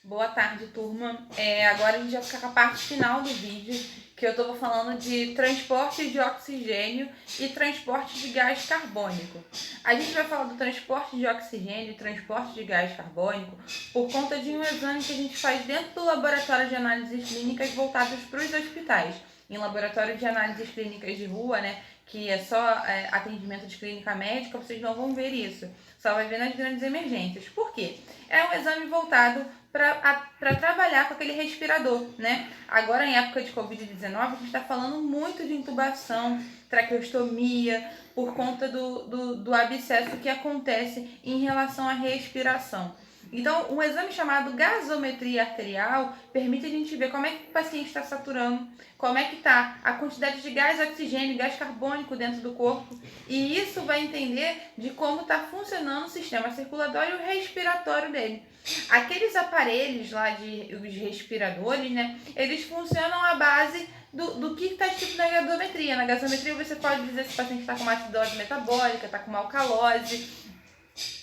Boa tarde, turma. Agora a gente vai ficar com a parte final do vídeo, que eu estou falando de transporte de oxigênio e transporte de gás carbônico. A gente vai falar do transporte de oxigênio e transporte de gás carbônico por conta de um exame que a gente faz dentro do laboratório de análises clínicas voltados para os hospitais. Em laboratório de análises clínicas de rua, né, que é só atendimento de clínica médica, vocês não vão ver isso. Só vai ver nas grandes emergências. Por quê? É um exame voltado para trabalhar com aquele respirador, né? Agora, em época de Covid-19, a gente está falando muito de intubação, traqueostomia, por conta do abscesso que acontece em relação à respiração. Então, um exame chamado gasometria arterial permite a gente ver como é que o paciente está saturando, como é que está a quantidade de gás oxigênio, gás carbônico dentro do corpo, e isso vai entender de como está funcionando o sistema circulatório e respiratório dele. Aqueles aparelhos lá os respiradores, né, eles funcionam à base do que está escrito na gasometria. Na gasometria você pode dizer se o paciente está com uma acidose metabólica, está com uma alcalose.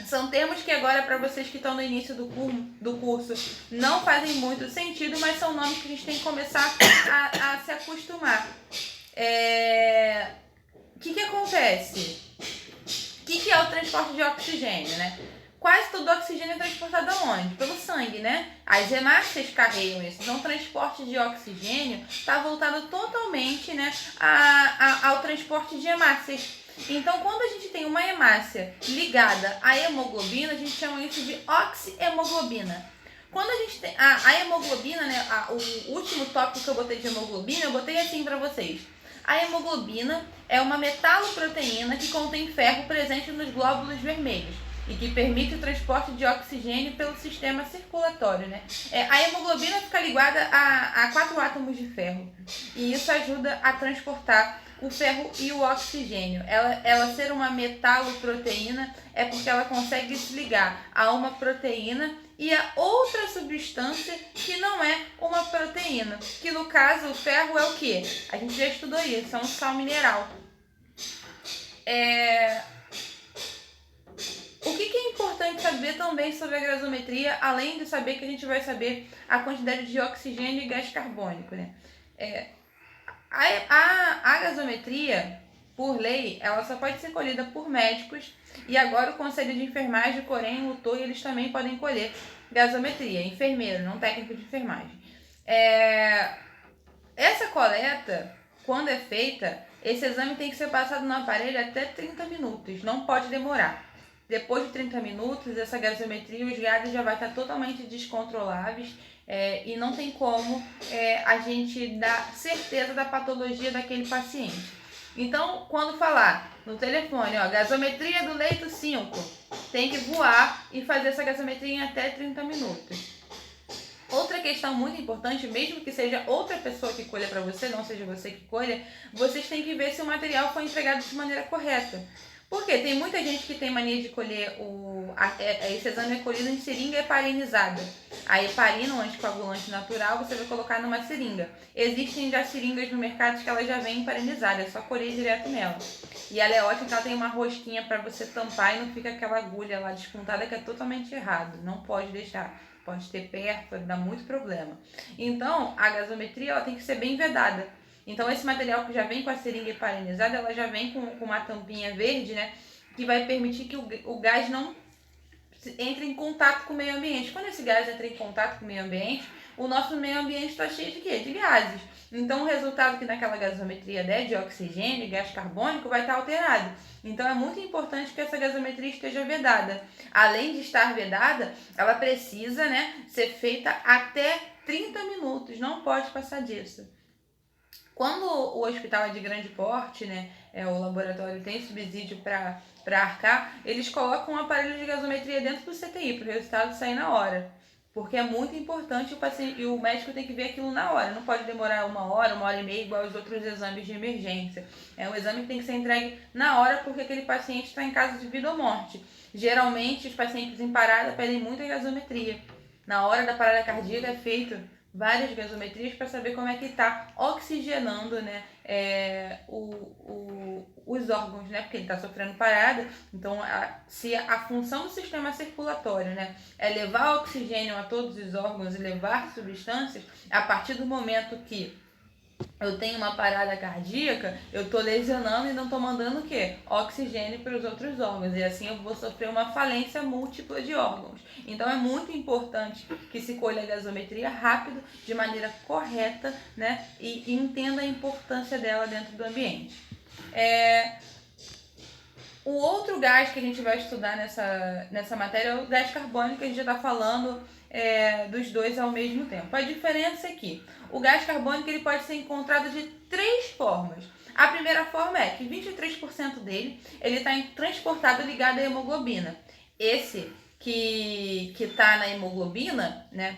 São termos que agora, para vocês que estão no início do curso, não fazem muito sentido, mas são nomes que a gente tem que começar a se acostumar. O que acontece? O que é o transporte de oxigênio, né? Quase todo o oxigênio é transportado aonde? Pelo sangue, né? As hemácias carregam isso. Então, o transporte de oxigênio está voltado totalmente, né, ao transporte de hemácias. Então, quando a gente tem uma hemácia ligada à hemoglobina, a gente chama isso de oxihemoglobina. Quando a gente tem a hemoglobina, né, o último tópico que eu botei de hemoglobina, eu botei assim para vocês. A hemoglobina é uma metaloproteína que contém ferro presente nos glóbulos vermelhos e que permite o transporte de oxigênio pelo sistema circulatório, né? A hemoglobina fica ligada a 4 átomos de ferro e isso ajuda a transportar o ferro e o oxigênio. Ela ser uma metaloproteína é porque ela consegue se ligar a uma proteína e a outra substância que não é uma proteína, que no caso o ferro é o que? A gente já estudou isso, é um sal mineral. O que é importante saber também sobre a gasometria, além de saber que a gente vai saber a quantidade de oxigênio e gás carbônico, né? A gasometria, por lei, ela só pode ser colhida por médicos e agora o Conselho de Enfermagem, porém, lutou e eles também podem colher gasometria, enfermeiro, não técnico de enfermagem. Essa coleta, quando é feita, esse exame tem que ser passado no aparelho até 30 minutos, não pode demorar. Depois de 30 minutos, essa gasometria, os gases já vai estar totalmente descontroláveis e não tem como a gente dar certeza da patologia daquele paciente. Então, quando falar no telefone, ó, gasometria do leito 5, tem que voar e fazer essa gasometria em até 30 minutos. Outra questão muito importante, mesmo que seja outra pessoa que colha para você, não seja você que colha, vocês têm que ver se o material foi entregado de maneira correta. Porque tem muita gente que tem mania de colher esse exame é colhido em seringa heparinizada. A heparina, um anticoagulante natural, você vai colocar numa seringa. Existem já seringas no mercado que ela já vem heparinizada, é só colher direto nela. E ela é ótima porque ela tem uma rosquinha para você tampar e não fica aquela agulha lá despontada que é totalmente errado. Não pode deixar. Pode ter perto, pode dar muito problema. Então, a gasometria ela tem que ser bem vedada. Então, esse material que já vem com a seringa heparinizada, ela já vem com uma tampinha verde, né? Que vai permitir que o gás não entre em contato com o meio ambiente. Quando esse gás entra em contato com o meio ambiente, o nosso meio ambiente está cheio de quê? De gases. Então, o resultado que naquela gasometria der de oxigênio e gás carbônico vai estar alterado. Então, é muito importante que essa gasometria esteja vedada. Além de estar vedada, ela precisa, né, ser feita até 30 minutos. Não pode passar disso. Quando o hospital é de grande porte, né, o laboratório tem subsídio para arcar, eles colocam um aparelho de gasometria dentro do CTI para o resultado sair na hora. Porque é muito importante o paciente e o médico tem que ver aquilo na hora. Não pode demorar 1 hora e meia, igual os outros exames de emergência. É um exame que tem que ser entregue na hora porque aquele paciente está em caso de vida ou morte. Geralmente, os pacientes em parada pedem muita gasometria. Na hora da parada cardíaca é feito várias gasometrias para saber como é que está oxigenando, né, os órgãos, né, porque ele está sofrendo parada. Então, se a função do sistema circulatório, né, é levar oxigênio a todos os órgãos e levar substâncias, a partir do momento que eu tenho uma parada cardíaca, eu estou lesionando e não estou mandando o quê? Oxigênio para os outros órgãos. E assim eu vou sofrer uma falência múltipla de órgãos. Então é muito importante que se colha a gasometria rápido, de maneira correta, né? E entenda a importância dela dentro do ambiente. O outro gás que a gente vai estudar nessa matéria é o gás carbônico, que a gente já está falando dos dois ao mesmo tempo. A diferença é que o gás carbônico ele pode ser encontrado de 3 formas. A primeira forma é que 23% dele ele está transportado ligado à hemoglobina. Esse que está na hemoglobina, né?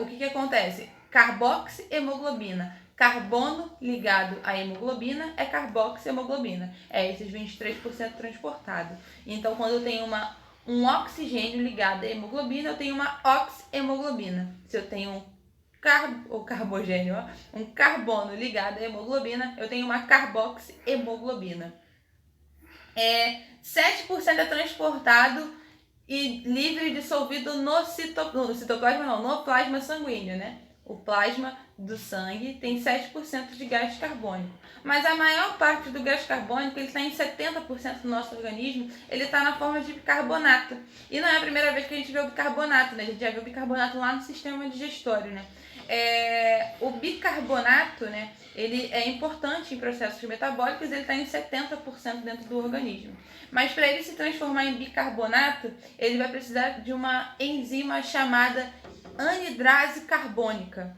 O que acontece? Carboxihemoglobina. Carbono ligado à hemoglobina é carboxihemoglobina. É esses 23% transportado. Então, quando eu tenho um oxigênio ligado à hemoglobina, eu tenho uma oxihemoglobina. Se eu tenho um carbono ligado à hemoglobina, eu tenho uma carboxihemoglobina. 7% é transportado e livre dissolvido no plasma sanguíneo, né? O plasma do sangue tem 7% de gás carbônico. Mas a maior parte do gás carbônico, ele está em 70% do nosso organismo, ele está na forma de bicarbonato. E não é a primeira vez que a gente vê o bicarbonato, né? A gente já viu o bicarbonato lá no sistema digestório, né? O bicarbonato, né? Ele é importante em processos metabólicos, ele está em 70% dentro do organismo. Mas para ele se transformar em bicarbonato, ele vai precisar de uma enzima chamada anidrase carbônica.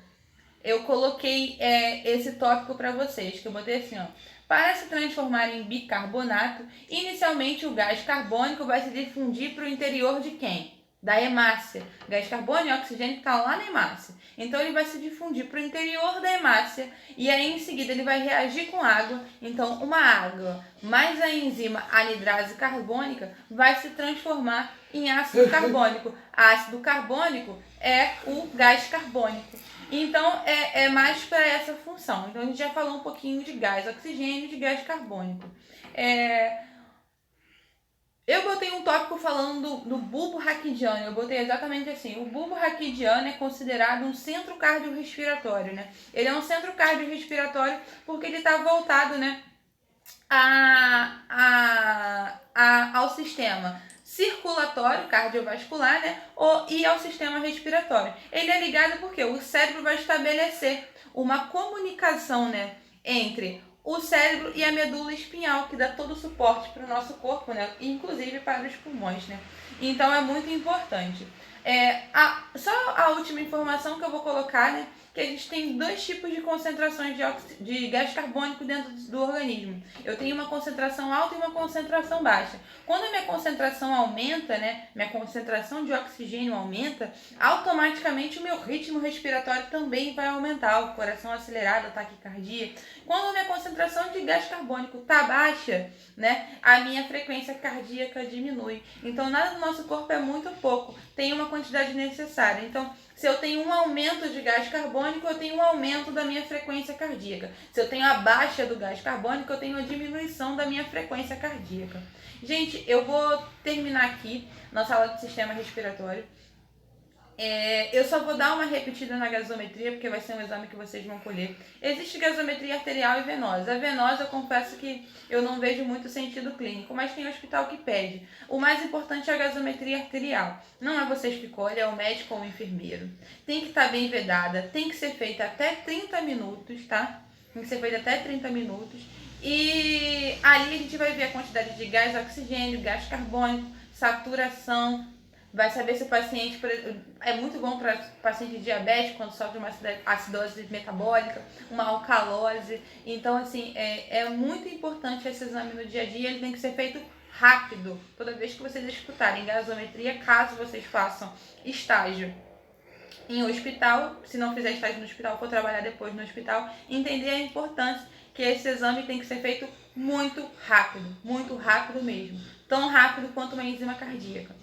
Eu coloquei esse tópico para vocês, que eu botei assim, ó. Para se transformar em bicarbonato, inicialmente o gás carbônico vai se difundir para o interior de quem? Da hemácia. Gás carbônico e oxigênio está lá na hemácia. Então ele vai se difundir para o interior da hemácia e aí em seguida ele vai reagir com água. Então uma água mais a enzima anidrase carbônica vai se transformar em ácido carbônico. Ácido carbônico é o gás carbônico. Então é mais para essa função. Então a gente já falou um pouquinho de gás oxigênio e de gás carbônico. Eu botei um tópico falando do bulbo raquidiano, eu botei exatamente assim. O bulbo raquidiano é considerado um centro cardiorrespiratório, né? Ele é um centro cardiorrespiratório porque ele está voltado, né, ao sistema circulatório, cardiovascular, né, e ao sistema respiratório. Ele é ligado porque o cérebro vai estabelecer uma comunicação, né, entre o cérebro e a medula espinhal, que dá todo o suporte para o nosso corpo, né? Inclusive para os pulmões, né? Então é muito importante. Só a última informação que eu vou colocar, né? Que a gente tem 2 tipos de concentrações de gás carbônico dentro do organismo. Eu tenho uma concentração alta e uma concentração baixa. Quando a minha concentração aumenta, né? Minha concentração de oxigênio aumenta, automaticamente o meu ritmo respiratório também vai aumentar. O coração acelerado, a taquicardia. Quando a minha concentração de gás carbônico está baixa, né? A minha frequência cardíaca diminui. Então nada do nosso corpo é muito pouco. Tem uma quantidade necessária. Então, se eu tenho um aumento de gás carbônico, eu tenho um aumento da minha frequência cardíaca. Se eu tenho a baixa do gás carbônico, eu tenho a diminuição da minha frequência cardíaca. Gente, eu vou terminar aqui na sala do sistema respiratório. Eu só vou dar uma repetida na gasometria, porque vai ser um exame que vocês vão colher. Existe gasometria arterial e venosa. A venosa, eu confesso que eu não vejo muito sentido clínico, mas tem hospital que pede. O mais importante é a gasometria arterial. Não é vocês que colhem, é o médico ou o enfermeiro. Tem que estar bem vedada, tem que ser feita até 30 minutos, tá? Tem que ser feita até 30 minutos. E ali a gente vai ver a quantidade de gás oxigênio, gás carbônico, saturação. Vai saber se o paciente, é muito bom para paciente diabético, quando sofre uma acidose metabólica, uma alcalose. Então, assim, é muito importante esse exame no dia a dia, ele tem que ser feito rápido, toda vez que vocês escutarem gasometria, caso vocês façam estágio em hospital, se não fizer estágio no hospital, for trabalhar depois no hospital, entender a importância que esse exame tem que ser feito muito rápido mesmo, tão rápido quanto uma enzima cardíaca.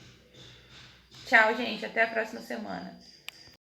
Tchau, gente. Até a próxima semana.